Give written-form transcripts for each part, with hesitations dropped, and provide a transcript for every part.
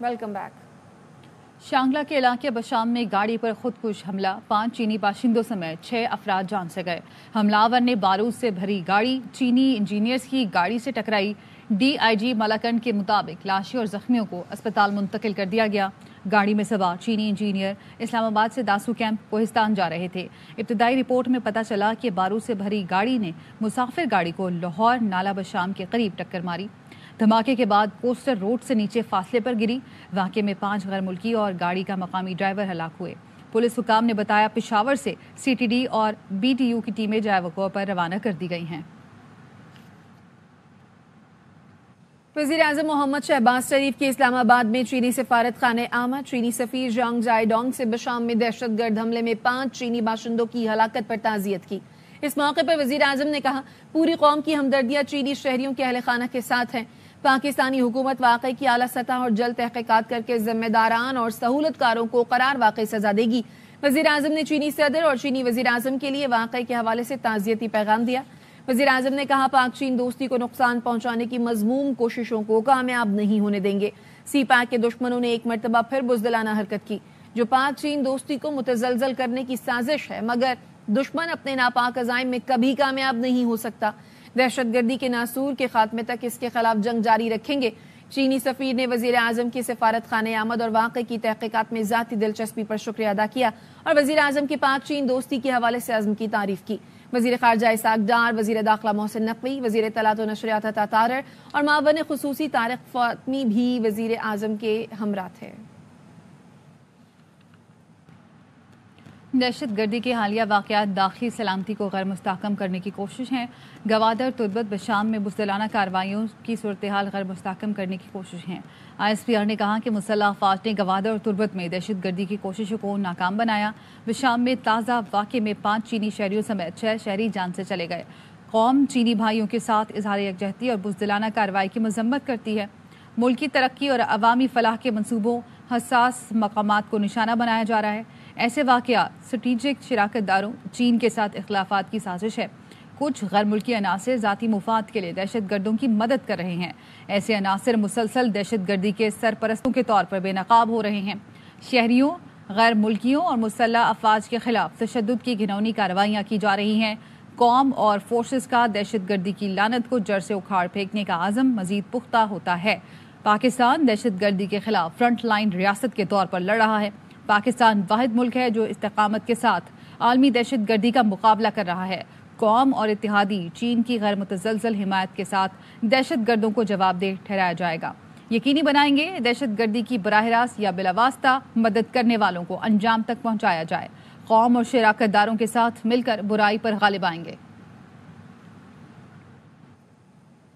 Welcome back. Shangla के इलाके बशाम में गाड़ी पर खुदकुश हमला, 5 चीनी बाशिंदों समेत 6 अफराद जान से गए। हमलावर ने बारूद से भरी गाड़ी चीनी इंजीनियर्स की गाड़ी से टकराई। DIG मलाकंड के मुताबिक लाशें और जख्मियों को अस्पताल मुंतकिल कर दिया गया। गाड़ी में सवार चीनी इंजीनियर इस्लामाबाद से दासू कैंप कोहिस्तान जा रहे थे। इब्तदाई रिपोर्ट में पता चला कि बारूद से भरी गाड़ी ने मुसाफिर गाड़ी को लाहौर नाला बशाम के करीब टक्कर मारी। धमाके के बाद कोस्टर रोड से नीचे फासले पर गिरी। वाक़े में 5 गैर मुल्की और गाड़ी का मकामी ड्राइवर हलाक हुए। पुलिस हुकाम ने बताया पेशावर से CTD और BTU की टीमें जायवको पर रवाना कर दी गई हैं। वज़ीर-ए-आज़म मोहम्मद शहबाज शरीफ के इस्लामाबाद में चीनी सफारत खाने आमद। चीनी सफीर जांग जायडोंग से बशाम में दहशतगर्द हमले में 5 चीनी बाशिंदों की हलाकत पर ताज़ियत की। इस मौके पर वज़ीर-ए-आज़म ने कहा, पूरी कौम की हमदर्दियाँ चीनी शहरियों के अहले खाना के साथ हैं। पाकिस्तानी हुकूमत वाक़ई की आला सतह और जल्द तहक़ीक़ात करके ज़िम्मेदारान और सहूलतकारों को करार वाक़ई सज़ा देगी। वज़ीर-ए-आज़म ने चीनी सदर और चीनी वज़ीर-ए-आज़म के लिए वाक़ई के हवाले से ताज़ियती पैगाम दिया। वज़ीर-ए-आज़म ने कहा, पाक चीन दोस्ती को नुकसान पहुंचाने की मज़मूम कोशिशों को कामयाब नहीं होने देंगे। CPAC के दुश्मनों ने एक मरतबा फिर बुज़दिलाना हरकत की, जो पाक चीन दोस्ती को मुतज़लज़ल करने की साजिश है, मगर दुश्मन अपने नापाक अज़ाइम में कभी कामयाब नहीं हो सकता। दहशतगर्दी के नासूर के खात्मे तक इसके खिलाफ जंग जारी रखेंगे। चीनी सफीर ने वज़ीर-ए-आज़म की सफारत खाने आमद और वाक़ई की तहक़ीक़ात में ज़ाती दिलचस्पी पर शुक्रिया अदा किया और वज़ीर-ए-आज़म की पाक चीन दोस्ती के हवाले से अज़्म की तारीफ की। वज़ीर ख़ारजा इसाक डार, वज़ीर दाखिला मोहसिन नकवी, वज़ीर इत्तलात व नशरियात अता तारर और मावन ख़ुसूसी तारिक फ़ातमी भी वज़ीर-ए-आज़म के हमरा थे। दहशत गर्दी के हालिया वाक़यात दाखिली सलामती को गैर मुस्तहकम करने की कोशिश है। गवादर तुर्बत बशाम में बुज़दिलाना कार्रवाइयों की सूरत हाल गैर मुस्तहकम करने की कोशिश है। ISPR ने कहा कि मुसल्लह अफ़वाज ने गवादर और तुर्बत में दहशत गर्दी की कोशिशों को नाकाम बनाया। बशाम में ताज़ा वाक़े में 5 चीनी शहरियों समेत 6 शहरी जान से चले गए। कौम चीनी भाइयों के साथ इज़हार यकजहती और बुज़दिलाना कार्रवाई की मज़म्मत करती है। मुल्की तरक्की और अवामी फलाह के मनसूबों हसास मकामात को निशाना बनाया जा रहा है। ऐसे वाक़यात स्ट्रेटेजिक शराकतदारों चीन के साथ इख्लाफात की साजिश है। कुछ गैर मुल्की अनासर ज़ाती मुफाद के लिए दहशत गर्दों की मदद कर रहे हैं। ऐसे अनासर मुसलसल दहशत गर्दी के सरपरस्तों के तौर पर बेनकाब हो रहे हैं। शहरियों, गैर मुल्कियों और मुसल्लह अफवाज के खिलाफ तशद्दुद की घिनौनी कार्रवाइयाँ की जा रही हैं। कौम और फोर्सेस का दहशत गर्दी की लानत को जड़ से उखाड़ फेंकने का आज़म मजीद पुख्ता होता है। पाकिस्तान दहशत गर्दी के खिलाफ फ्रंट लाइन रियासत के तौर पर लड़ रहा है। पाकिस्तान वाहिद मुल्क है जो इस्तेकामत के साथ आलमी दहशत गर्दी का मुकाबला कर रहा है। कौम और इत्तेहादी चीन की गैर मुतज़लज़ल हिमायत के साथ दहशत गर्दों को जवाबदेह ठहराया जाएगा। यकीनी बनाएंगे दहशत गर्दी की बराह रास्त या बिलावास्ता मदद करने वालों को अंजाम तक पहुँचाया जाए। कौम और शराकतदारों के साथ मिलकर बुराई पर गालिब आएंगे।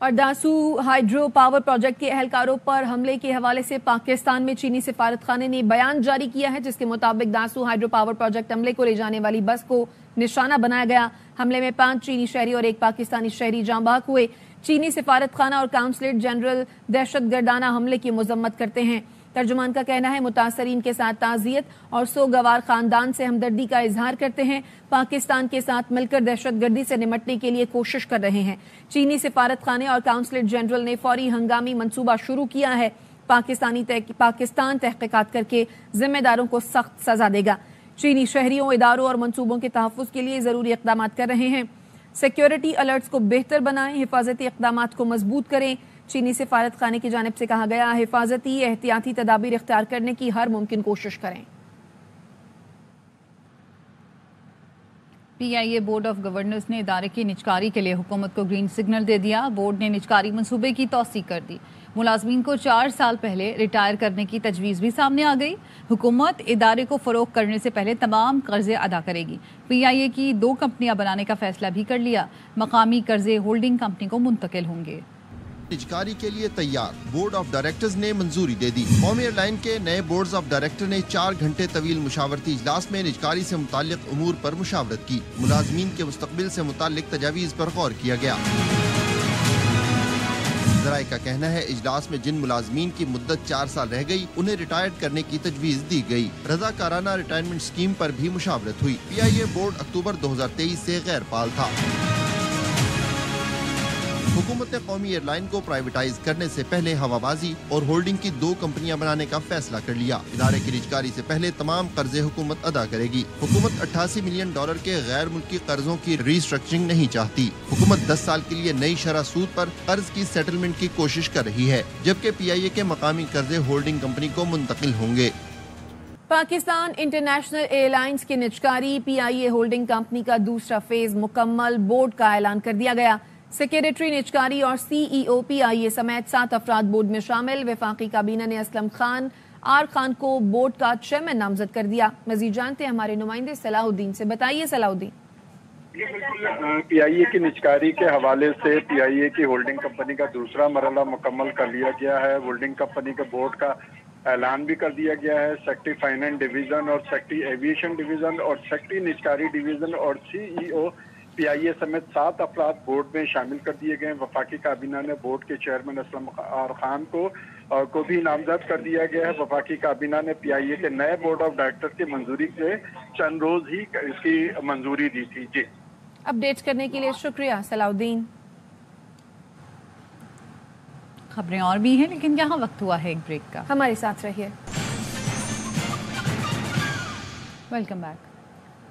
और दासू हाइड्रो पावर प्रोजेक्ट के एहलकारों पर हमले के हवाले से पाकिस्तान में चीनी सिफारत खाने ने बयान जारी किया है, जिसके मुताबिक दासू हाइड्रो पावर प्रोजेक्ट हमले को ले जाने वाली बस को निशाना बनाया गया। हमले में 5 चीनी शहरी और 1 पाकिस्तानी शहरी जाँ बहक हुए। चीनी सिफारत खाना और काउंसलेट जनरल दहशतगर्दाना हमले की मजम्मत करते हैं। तर्जुमान का कहना है मुतासरीन के साथ ताज़ियत और सोगवार खानदान से हमदर्दी का इजहार करते हैं। पाकिस्तान के साथ मिलकर दहशतगर्दी से निमटने के लिए कोशिश कर रहे हैं। चीनी सिफारत खाने और काउंसलेट जनरल ने फौरी हंगामी मंसूबा शुरू किया है। पाकिस्तान तहकीकात करके जिम्मेदारों को सख्त सजा देगा। चीनी शहरियों, इदारों और मंसूबों के तहफ़्फ़ुज़ के लिए ज़रूरी इक़दाम कर रहे हैं। सिक्योरिटी अलर्ट्स को बेहतर बनाएं, हिफाजती इक़दामात को मजबूत करें। चीनी सिफारत खाने की जानिब से कहा गया हिफाजती एहतियाती तदाबीर इख्तियार करने की हर मुमकिन कोशिश करें। PIA बोर्ड ऑफ गवर्नर्स ने इदारे की निजकारी के लिए हुकूमत को ग्रीन सिग्नल दे दिया। बोर्ड ने निजकारी मंसूबे की तौसीक कर दी। मुलाजमीन को 4 साल पहले रिटायर करने की तजवीज़ भी सामने आ गई। हुकूमत इदारे को फ़रोग करने से पहले तमाम कर्जे अदा करेगी। PIA की 2 कंपनियां बनाने का फैसला भी कर लिया। मकामी कर्जे होल्डिंग कंपनी को मुंतकिल होंगे। निजकारी के लिए तैयार, बोर्ड ऑफ डायरेक्टर्स ने मंजूरी दे दी। कौमी एयरलाइन के नए बोर्ड ऑफ डायरेक्टर ने 4 घंटे तवील मुशावरती इजलास में निजकारी से मुताल्लिक उमूर पर मुशावरत की। मुलाजमीन के मुस्तकबिल से मुताल्लिक तजावीज़ पर गौर किया गया। ज़राए का कहना है इजलास में जिन मुलाजमीन की मुद्दत 4 साल रह गई उन्हें रिटायर्ड करने की तजवीज़ दी गई। रज़ाकाराना रिटायरमेंट स्कीम पर भी मुशावरत हुई। PIA बोर्ड अक्टूबर 2023 से गैर फाल था। हुकूमत ने कौमी एयरलाइन को प्राइवेटाइज करने से पहले हवाबाजी और होल्डिंग की 2 कंपनियां बनाने का फैसला कर लिया। इदारे की निजकारी से पहले तमाम कर्जे हुकूमत अदा करेगी। हुकूमत $88 मिलियन के गैर मुल्की कर्जों की रीस्ट्रक्चरिंग नहीं चाहती। हुकूमत 10 साल के लिए नई शरह सूद पर कर्ज की सेटलमेंट की कोशिश कर रही है, जबकि PIA के मकामी कर्जे होल्डिंग कंपनी को मुंतकिल होंगे। पाकिस्तान इंटरनेशनल एयरलाइंस की निजकारी PIA होल्डिंग कंपनी का दूसरा फेज मुकम्मल, बोर्ड का ऐलान कर दिया गया। सेक्रेटरी निजकारी और CEO PIA समेत 7 अफराद बोर्ड में शामिल। वफाकी काबीना ने असलम खान आर खान को बोर्ड का चेयरमैन नामजद कर दिया। मजीद जानते हैं हमारे नुमाइंदे सलाहुद्दीन से। बताइए सलाहुद्दीन। PIA की निजकारी के हवाले से PIA की होल्डिंग कंपनी का दूसरा मरहला मुकम्मल कर लिया गया है। होल्डिंग कंपनी के बोर्ड का ऐलान भी कर दिया गया है। सेक्रेटरी फाइनेंस डिवीजन और सेक्रेटरी एविएशन डिवीजन और सेक्रेटरी निजकारी डिवीजन और CEO PIA समेत 7 अफराद बोर्ड में शामिल कर दिए गए। वफाकी काबीना ने बोर्ड के चेयरमैन असलम आर खान को भी नामजद कर दिया गया है। वफाकी काबीना ने PIA के नए बोर्ड ऑफ डायरेक्टर की मंजूरी से चंद रोज ही इसकी मंजूरी दी थी। जी, अपडेट करने के लिए शुक्रिया सलाहुद्दीन। खबरें और भी हैं, लेकिन यहाँ वक्त हुआ है एक ब्रेक का। हमारे साथ रहिए। Welcome back.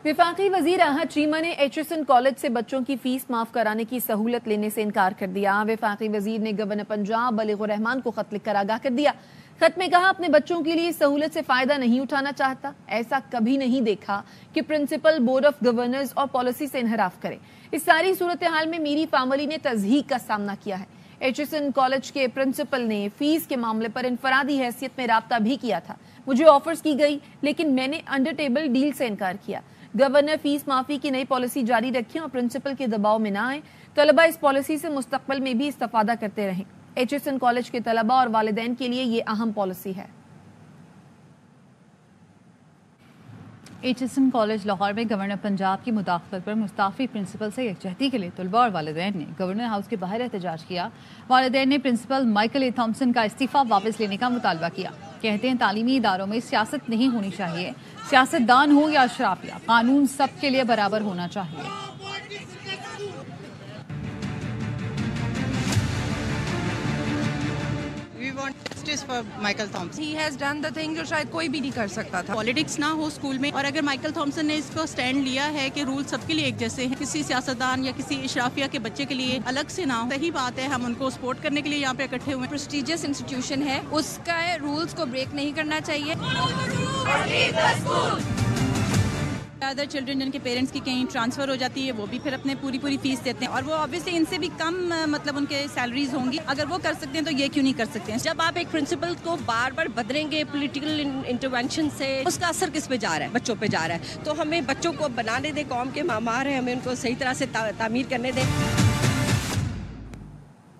वफाकी वजीर आहद चीमा ने HSN कॉलेज से बच्चों की फीस माफ कराने की सहूलत लेने से इनकार कर दिया। वफाकी वजीर ने गवर्नर पंजाब बलीगुर रहमान को खत लिखकर आगाह कर दिया। खत में कहा, अपने बच्चों के लिए सहूलत से फायदा नहीं उठाना चाहता। ऐसा कभी नहीं देखा कि प्रिंसिपल बोर्ड ऑफ गवर्नर्स और पॉलिसी से इनहराफ करे। इस सारी सूरत हाल में मेरी फैमिली ने तज़हीक का सामना किया है। HSN कॉलेज के प्रिंसिपल ने फीस के मामले पर इनफरादी हैसियत में राब्ता भी किया था। मुझे ऑफर्स की गई, लेकिन मैंने अंडर टेबल डील से इनकार किया। गवर्नर फीस माफी की नई पॉलिसी जारी रखें और प्रिंसिपल के दबाव में ना आए। तलबा इस पॉलिसी से मुस्तकबिल में भी इस्तेफादा करते रहें। HSN कॉलेज के तलबा और वालिदैन के लिए ये अहम पॉलिसी है। HSN कॉलेज लाहौर में गवर्नर पंजाब की मुदाखलत पर मुस्ताफी प्रिंसिपल से यकजहती के लिए तलबा और वालिदैन ने गवर्नर हाउस के बाहर एहतजाज किया। वालिदैन ने प्रिंसिपल माइकल ए थॉम्सन का इस्तीफा वापस लेने का मुतालबा किया। कहते हैं, तालीमी इदारों में सियासत नहीं होनी चाहिए। सियासतदान हो या अशराफिया, कानून सबके लिए बराबर होना चाहिए। For Michael Thompson. He has done the thing जो शायद कोई भी नहीं कर सकता था। पॉलिटिक्स ना हो स्कूल में, और अगर माइकल थॉम्सन ने इसको स्टैंड लिया है कि रूल सबके लिए एक जैसे हैं, किसी सियासतदान या किसी इशराफिया के बच्चे के लिए अलग से ना हो, सही बात है। हम उनको सपोर्ट करने के लिए यहाँ पे इकट्ठे हुए। प्रेस्टिजियस इंस्टीट्यूशन है, उसका रूल्स को ब्रेक नहीं करना चाहिए। अदर चिल्ड्रन जिनके पेरेंट्स की कहीं ट्रांसफर हो जाती है, वो भी फिर अपने पूरी फीस देते हैं, और वो ऑब्वियसली इनसे भी कम मतलब उनके सैलरीज होंगी। अगर वो कर सकते हैं तो ये क्यों नहीं कर सकते हैं? जब आप एक प्रिंसिपल को बार बार बदलेंगे पॉलिटिकल इंटरवेंशन से, उसका असर किस पे जा रहा है? बच्चों पे जा रहा है। तो हमें बच्चों को बनाने दे, कौम के मामार हैं, हमें उनको सही तरह से तामीर करने दें।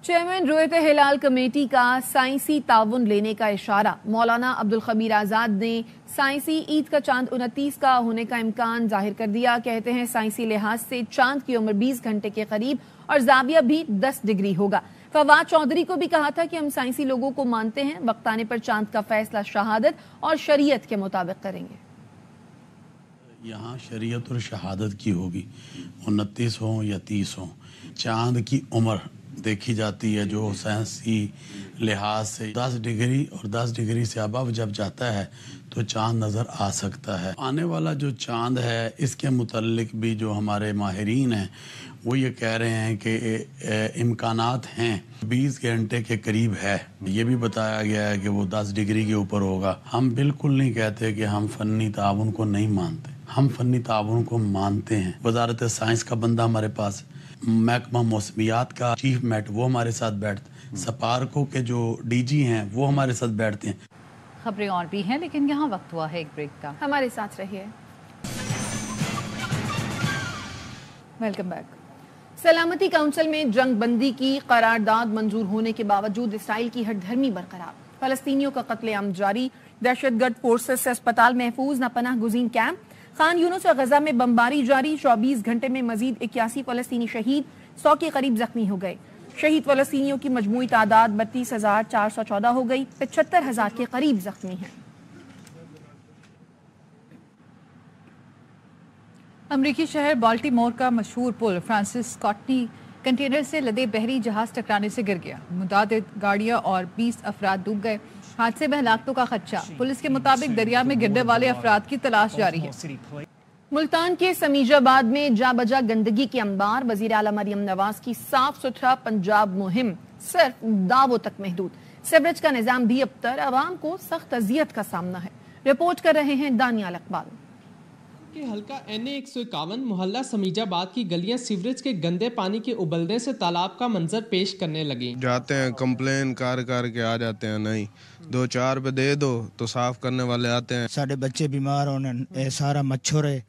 चेयरमैन रुयत हिलाल कमेटी का साइंसी ताउन लेने का इशारा। मौलाना अब्दुल खबीर आजाद ने साइंसी ईद का चांद 29 का होने का इम्कान जाहिर कर दिया। कहते हैं, साइंसी लिहाज से चांद की उम्र 20 घंटे के करीब और जाविया भी 10 डिग्री होगा। फवाद चौधरी को भी कहा था कि हम साइंसी लोगों को मानते हैं, वक्त आने पर चांद का फैसला शहादत और शरीयत के मुताबिक करेंगे। यहाँ शरीयत और शहादत की होगी, 29 हो या 30 हो। चांद की उम्र देखी जाती है जो साइंसी लिहाज से 10 डिग्री और 10 डिग्री से अबव जब जाता है तो चांद नज़र आ सकता है। आने वाला जो चांद है, इसके मुतल्लिक भी जो हमारे माहिरीन हैं वो ये कह रहे हैं कि इम्कानात हैं 20 घंटे के करीब है। ये भी बताया गया है कि वो 10 डिग्री के ऊपर होगा। हम बिल्कुल नहीं कहते कि हम फ़नी ताउन को नहीं मानते, हम फ़नी ताउन को मानते हैं। वजारत साइंस का बंदा हमारे पास, महकमा मौसमियात का चीफ मेट वो हमारे साथ बैठते, सपारको के जो DG हैं वो हमारे साथ बैठते हैं। खबरें और भी हैं, लेकिन यहाँ वक्त हुआ है एक ब्रेक का। हमारे साथ रहिए। Welcome back. सलामती काउंसिल में जंग बंदी की करारदाद मंजूर होने के बावजूद इसराइल की हठधर्मी बरकरार। फलस्तीनियों का कत्लेआम जारी। दहशतगर्द फोर्सेस से अस्पताल महफूज न पनाह गुज़ीन कैंप। खान यूनुस और गजा में बमबारी जारी। 24 घंटे में मजीद 81 फलस्तीनी शहीद, 100 के करीब जख्मी हो गए। शहीद फलस्तीनियों की मजमूई तादाद 32,414 हो गई। 75,000 के करीब जख्मी हैं। अमरीकी शहर बाल्टीमोर का मशहूर पुल फ्रांसिस स्कॉट کنٹینر سے لدے بحری جہاز ٹکرانے سے گر گیا، متعدد گاڑیاں اور 20 افراد ڈوب گئے۔ حادثے میں ہلاکتوں کا خدشہ، پولیس کے مطابق دریا میں گرنے والے افراد کی تلاش جاری ہے۔ ملتان کے سمیج آباد میں جا بجا گندگی کے انبار، وزیر اعلیٰ مریم نواز کی صاف ستھرا پنجاب مہم صرف دعووں تک محدود، سیوریج کا نظام بھی ابتر، عوام کو سخت اذیت کا سامنا ہے۔ رپورٹ کر رہے ہیں دانیال اقبال۔ کہ حلقہ این اے 151 محلہ سمیج آباد کی گلیاں سیوریج کے گندے پانی کے ابلنے سے تالاب کا منظر پیش کرنے لگیں۔ جاتے ہیں کمپلین کر کے آ جاتے ہیں، نہیں 2-4 روپے دے دو تو صاف کرنے والے آتے ہیں۔ ساڑھے بچے بیمار ہونے، سارا مچھر ہے،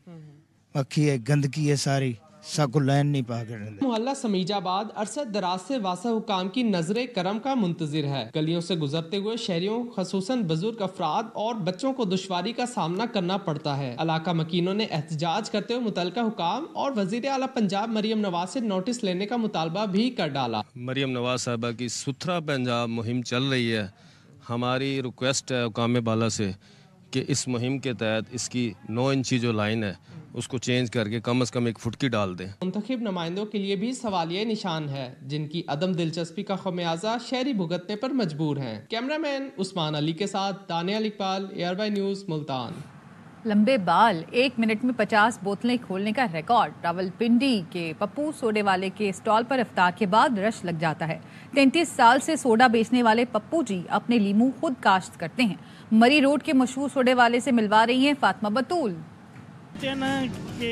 مکھی ہے، گندگی ہے، ساری ساکو لائن نہیں پا کر۔ محلہ سمیج آباد عرصہ دراز سے واسع حکام کی نظر کرم کا منتظر ہے۔ گلیوں سے گزرتے ہوئے شہریوں خصوصاً بزرگ افراد اور بچوں کو دشواری کا سامنا کرنا پڑتا ہے۔ علاقہ مکینوں نے احتجاج کرتے ہوئے متعلقہ حکام اور وزیر اعلیٰ پنجاب مریم نواز سے نوٹس لینے کا مطالبہ بھی کر ڈالا۔ مریم نواز صاحبہ کی ستھرا پنجاب مہم چل رہی ہے، ہماری ریکویسٹ ہے حکام بالا سے کہ اس مہم کے تحت اس کی 9 انچی جو لائن ہے اس کو چینج کر کے کم از کم 1 فٹ کی ڈال دیں۔ منتخب نمائندوں کے لیے بھی سوالیہ نشان ہے، جن کی عدم دلچسپی کا خمیازہ شہری بھگتنے پر مجبور ہیں۔ کیمرہ مین عثمان علی کے ساتھ دانیال اقبال، ARY نیوز، ملتان۔ لمبے بال، 1 منٹ میں 50 بوتلیں کھولنے کا ریکارڈ۔ راولپنڈی کے پپو سوڈے والے کے اسٹال پر افطار کے بعد رش لگ جاتا ہے۔ 33 سال سے سوڈا بیچنے والے پپو جی اپنے لیموں خود کاشت کرتے ہیں۔ مری روڈ کے مشہور سوڈے والے سے ملوا رہی ہیں فاطمہ بطول۔ نا کہ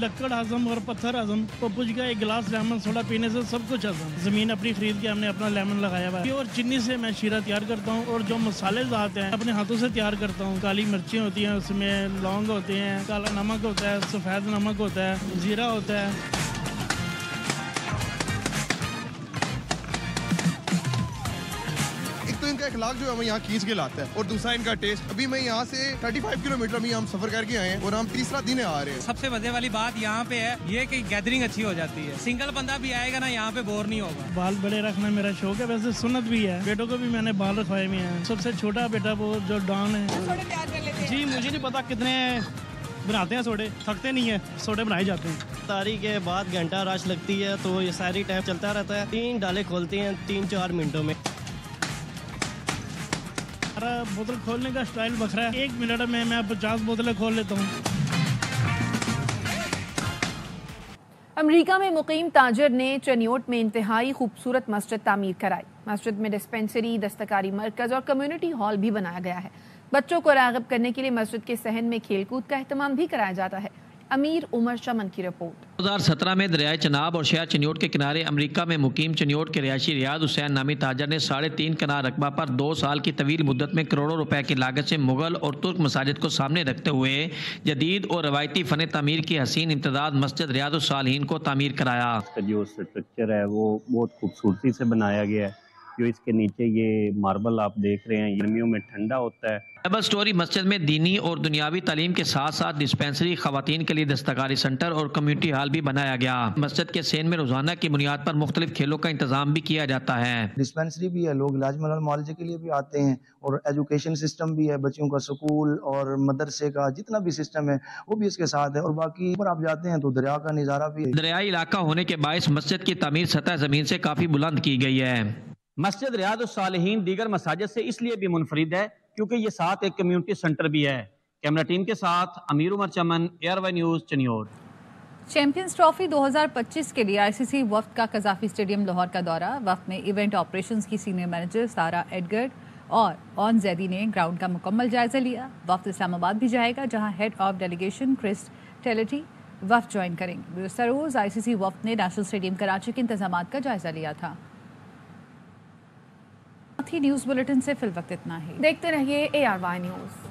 لکڑ ہضم اور پتھر ہضم، پپو جی کا ایک گلاس لیمن سوڈا پینے سے سب کچھ ہضم۔ زمین اپنی خرید کے ہم نے اپنا لیمن لگایا ہوا ہے اور چینی سے میں شیرہ تیار کرتا ہوں، اور جو مسالے ذات ہیں اپنے ہاتھوں سے تیار کرتا ہوں۔ کالی مرچیں ہوتی ہیں، اس میں لونگ ہوتے ہیں، کالا نمک ہوتا ہے، سفید نمک ہوتا ہے، زیرہ ہوتا ہے۔ ان کا اخلاق جو ہمیں یہاں کھینچ کے لاتا ہے، اور دوسرا ان کا ٹیسٹ۔ ابھی میں یہاں سے 35 کلومیٹر میں ہم سفر کر کے آئے ہیں اور ہم تیسرا دن آ رہے ہیں۔ سب سے مزے والی بات یہاں پہ ہے یہ کہ گیدرنگ اچھی ہو جاتی ہے، سنگل بندہ بھی آئے گا نا یہاں پہ بور نہیں ہوگا۔ بال بڑے رکھنا میرا شوق ہے، ویسے سنت بھی ہے، بیٹوں کو بھی میں نے بال رکھوائے ہوئے ہیں۔ سب سے چھوٹا بیٹا وہ جو ڈان ہے۔ جی مجھے نہیں پتا کتنے بناتے ہیں سوڈے، تھکتے نہیں ہیں، سوڈے بنائے جاتے ہیں۔ تاریخ کے بعد گھنٹہ رش لگتی ہے تو یہ ساری ٹائم چلتا رہتا ہے۔ 3 ڈالے کھولتے ہیں 3-4 منٹوں میں۔ بوتل کھولنے کا سٹائل بکھرا ہے، 1 منٹ میں 50 بوتلیں کھول لیتا ہوں۔ امریکہ میں مقیم تاجر نے چنیوٹ میں انتہائی خوبصورت مسجد تعمیر کرائی۔ مسجد میں ڈسپنسری، دستکاری مرکز اور کمیونٹی ہال بھی بنایا گیا ہے۔ بچوں کو راغب کرنے کے لیے مسجد کے صحن میں کھیل کود کا اہتمام بھی کرایا جاتا ہے۔ امیر عمر چمن کی رپورٹ۔ 2017 میں دریائے چناب اور شہر چنیوٹ کے کنارے امریکہ میں مقیم چنیوٹ کے رہائشی ریاض حسین نامی تاجر نے 3.5 کنال رقبہ پر 2 سال کی طویل مدت میں کروڑوں روپے کی لاگت سے مغل اور ترک مساجد کو سامنے رکھتے ہوئے جدید اور روایتی فن تعمیر کی حسین امتداد مسجد ریاض الصالحین کو تعمیر کرایا۔ اس کا جو اسٹرکچر ہے وہ بہت خوبصورتی سے بنایا گیا ہے۔ جو اس کے نیچے یہ ماربل آپ دیکھ رہے ہیں، گرمیوں میں ٹھنڈا ہوتا ہے۔ ڈبل سٹوری مسجد میں دینی اور دنیاوی تعلیم کے ساتھ ساتھ ڈسپنسری، خواتین کے لیے دستکاری سینٹر اور کمیونٹی ہال بھی بنایا گیا۔ مسجد کے سین میں روزانہ کی بنیاد پر مختلف کھیلوں کا انتظام بھی کیا جاتا ہے۔ ڈسپنسری بھی ہے، لوگ علاج معالجے کے لیے بھی آتے ہیں، اور ایجوکیشن سسٹم بھی ہے، بچوں کا سکول اور مدرسے کا جتنا بھی سسٹم ہے وہ بھی اس کے ساتھ ہے۔ اور باقی اوپر آپ جاتے ہیں تو دریا کا نظارہ بھی ہے۔ دریائی علاقہ ہونے کے باعث مسجد کی تعمیر سطح زمین سے کافی بلند کی گئی ہے۔ مسجد ریاض الصالحین دیگر مساجد سے اس لیے بھی منفرد ہے کیونکہ یہ ساتھ ایک کمیونٹی سینٹر بھی ہے۔ کیمرہ ٹیم کے ساتھ امیر عمر چمن، ARY news, Chiniot. Champions trophy 2025 کے لیے ICC وفد کا قذافی اسٹیڈیم لاہور کا دورہ۔ وفد میں ایونٹ آپریشنز کی سینئر مینیجر سارا ایڈگرڈ اور اون زیدی نے گراؤنڈ کا مکمل جائزہ لیا۔ وفد اسلام آباد بھی جائے گا جہاں ہیڈ آف ڈیلیگیشن کرس ٹیلٹی وفد جوائن کریں گے۔ گزشتہ روز ICC وفد نے نیشنل اسٹیڈیم کراچی کے انتظامات کا جائزہ لیا تھا۔ نیوز بلیٹن سے فی الوقت اتنا ہی، دیکھتے رہیے ARY نیوز۔